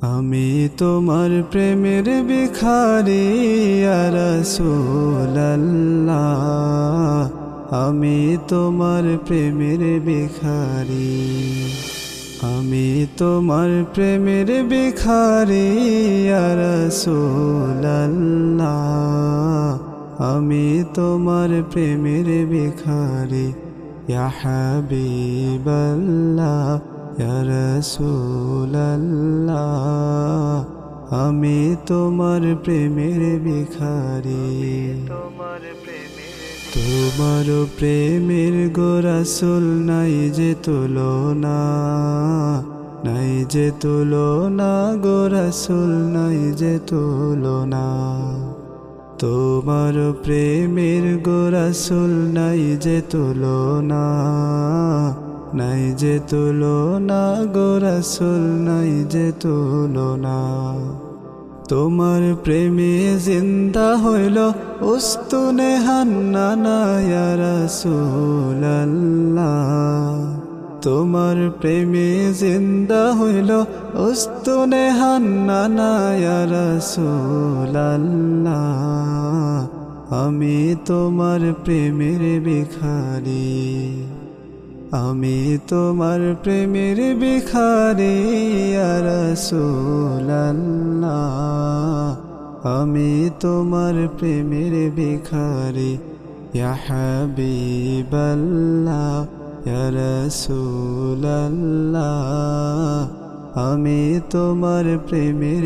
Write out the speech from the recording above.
আমি তোমার প্রেমের ভিখারি ইয়া রাসূলুল্লাহ, আমি তোমার প্রেমের ভিখারি। আমি তোমার প্রেমের ভিখারি ইয়া রাসূলুল্লাহ, আমি তোমার প্রেমের ভিখারি। ইয়া হাবিবাল্লাহ ইয়া রাসূলুল্লাহ, আমি তোমার প্রেমের ভিখারি। তোমার প্রেমের গো রাসূল নাই যে তুলনা, নাই যে তুলনা গো রাসূল নাই যে তুলনা। তোমার প্রেমের গো রাসূল নাই যে তুলনা, নাই যে তুলনা গো রাসূল নাই যে তুলনা। তোমার প্রেমে জিন্দা হইল উস্তুনে হান্নানা ইয়া রাসূলুল্লাহ, তোমার প্রেমে জিন্দা হইল উস্তুনে হান্নানা ইয়া রাসূলুল্লাহ, আমি তোমার প্রেমের ভিখারি। আমি তোমার প্রেমের ভিখারি ইয়া রাসূলুল্লাহ, আমি তোমার প্রেমের ভিখারি। ইয়া হাবিবাল্লাহ ইয়া রাসূলুল্লাহ, আমি তোমার প্রেমের